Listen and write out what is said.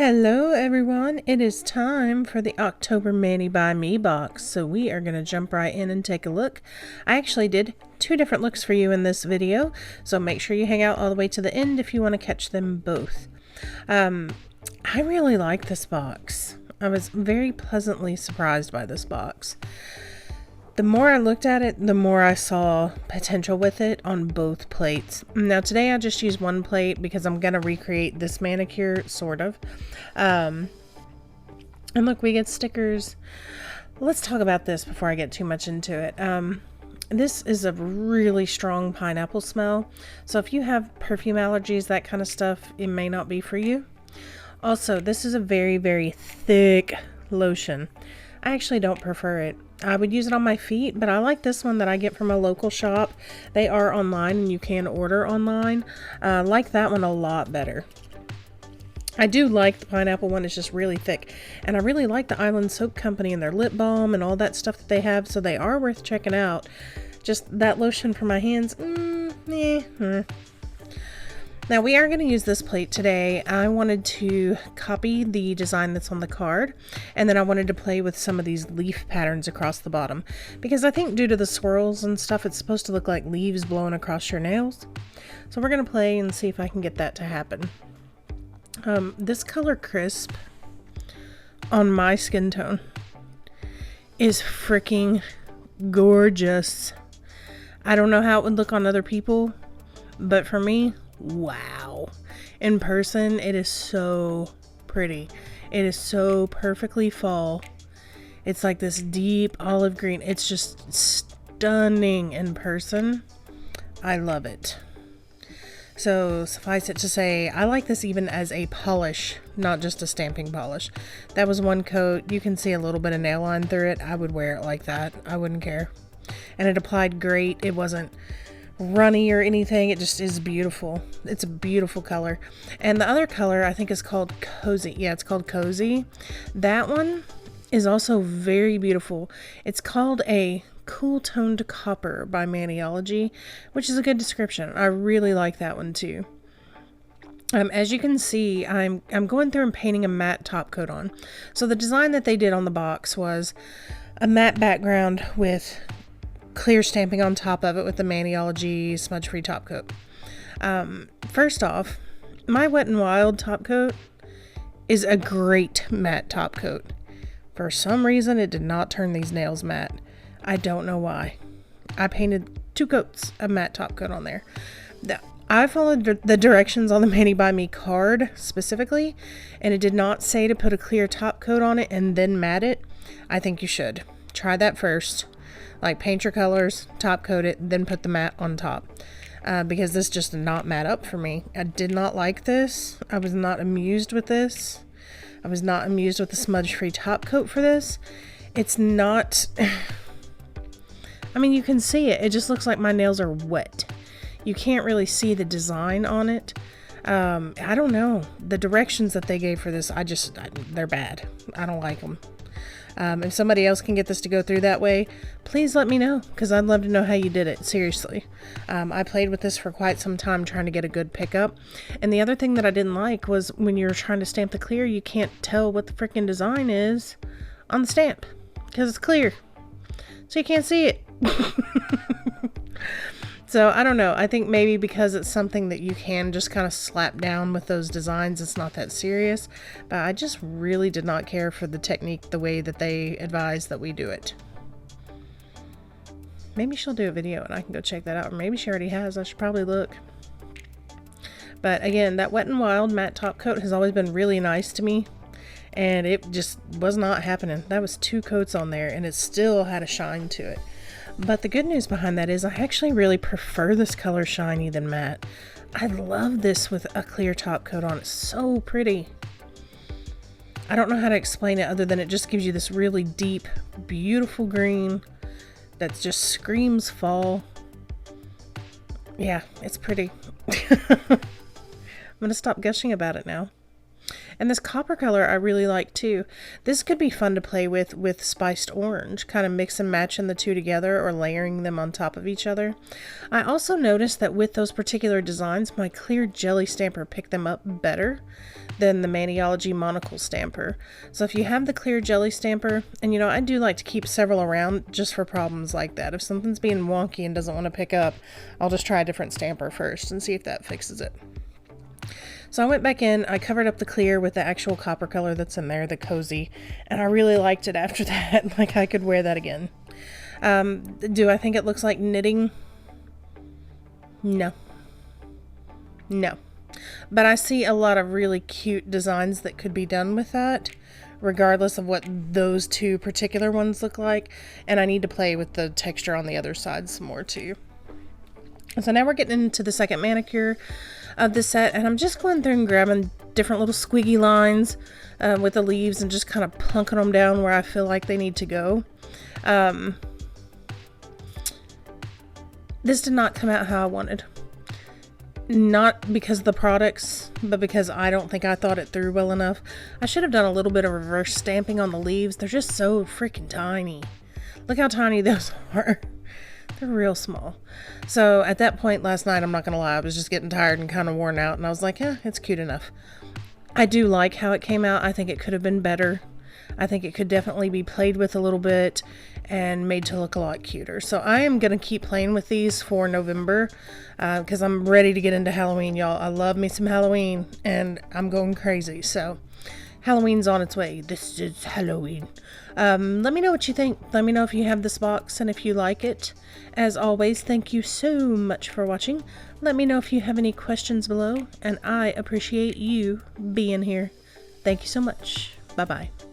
Hello everyone, it is time for the October Mani by Me box, so we are going to jump right in and take a look. I actually did two different looks for you in this video, so make sure you hang out all the way to the end if you want to catch them both. I really like this box. I was very pleasantly surprised by this box. The more I looked at it, the more I saw potential with it on both plates. Now today I just used one plate because I'm going to recreate this manicure, sort of. And look, we get stickers. Let's talk about this before I get too much into it. This is a really strong pineapple smell. So if you have perfume allergies, that kind of stuff, it may not be for you. Also, this is a very, very thick lotion. I actually don't prefer it. I would use it on my feet, but I like this one that I get from a local shop. They are online and you can order online. I like that one a lot better. I do like the pineapple one, it's just really thick. And I really like the Island Soap Company and their lip balm and all that stuff that they have, so they are worth checking out. Just that lotion for my hands, Now we are going to use this plate today. I wanted to copy the design that's on the card, and then I wanted to play with some of these leaf patterns across the bottom, because I think due to the swirls and stuff, it's supposed to look like leaves blowing across your nails. So we're going to play and see if I can get that to happen. This color crisp on my skin tone is freaking gorgeous. I don't know how it would look on other people, but for me, wow. In person, it is so pretty. It is so perfectly fall. It's like this deep olive green. It's just stunning in person. I love it. So suffice it to say, I like this even as a polish, not just a stamping polish. That was one coat. You can see a little bit of nail line through it. I would wear it like that. I wouldn't care. And it applied great. It wasn't runny or anything. It just is beautiful. It's a beautiful color. And the other color I think is called Cozy. Yeah, it's called Cozy. That one is also very beautiful. It's called a Cool Toned Copper by Maniology, which is a good description. I really like that one too. As you can see, I'm going through and painting a matte top coat on. So the design that they did on the box was a matte background with clear stamping on top of it with the Maniology smudge free top coat. First off, my Wet n Wild top coat is a great matte top coat. For some reason it did not turn these nails matte. I don't know why. I painted 2 coats of matte top coat on there. I followed the directions on the Mani by Me card specifically, and it did not say to put a clear top coat on it and then matte it. I think you should try that first. Like, paint your colors, top coat it, then put the matte on top. Because this just did not matte up for me. I did not like this. I was not amused with this. I was not amused with the smudge-free top coat for this. It's not... I mean, you can see it. It just looks like my nails are wet. You can't really see the design on it. I don't know. The directions that they gave for this, they're bad. I don't like them. If somebody else can get this to go through that way, please let me know, because I'd love to know how you did it. Seriously. I played with this for quite some time trying to get a good pickup. And the other thing that I didn't like was when you're trying to stamp the clear, you can't tell what the freaking design is on the stamp because it's clear. So you can't see it. So I don't know. I think maybe because it's something that you can just kind of slap down with those designs, it's not that serious. But I just really did not care for the technique, the way that they advised that we do it. Maybe she'll do a video and I can go check that out. Or maybe she already has. I should probably look. But again, that Wet n Wild matte top coat has always been really nice to me. And it just was not happening. That was 2 coats on there and it still had a shine to it. But the good news behind that is I actually really prefer this color shiny than matte. I love this with a clear top coat on. It's so pretty. I don't know how to explain it other than it just gives you this really deep, beautiful green that just screams fall. Yeah, it's pretty. I'm going to stop gushing about it now. And this copper color I really like too. This could be fun to play with spiced orange, kind of mix and matching the two together or layering them on top of each other. I also noticed that with those particular designs, my clear jelly stamper picked them up better than the Maniology monocle stamper. So if you have the clear jelly stamper, and I do like to keep several around just for problems like that. If something's being wonky and doesn't want to pick up, I'll just try a different stamper first and see if that fixes it. So I went back in, I covered up the clear with the actual copper color that's in there, the cozy, and I really liked it after that. Like, I could wear that again. Do I think it looks like knitting? No. No. But I see a lot of really cute designs that could be done with that, regardless of what those two particular ones look like. And I need to play with the texture on the other side some more too. So now we're getting into the second manicure of the set, and I'm just going through and grabbing different little squiggy lines with the leaves and just kind of plunking them down where I feel like they need to go. This did not come out how I wanted. Not because of the products, but because I don't think I thought it through well enough. I should have done a little bit of reverse stamping on the leaves. They're just so freaking tiny. Look how tiny those are. They're real small. So at that point last night, I'm not going to lie, I was just getting tired and kind of worn out, and I was like, yeah, it's cute enough. I do like how it came out. I think it could have been better. I think it could definitely be played with a little bit and made to look a lot cuter. So I am going to keep playing with these for November because I'm ready to get into Halloween, y'all. I love me some Halloween, and I'm going crazy. So Halloween's on its way. This is Halloween. Let me know what you think. Let me know if you have this box and if you like it. As always, thank you so much for watching. Let me know if you have any questions below, and I appreciate you being here. Thank you so much. Bye-bye.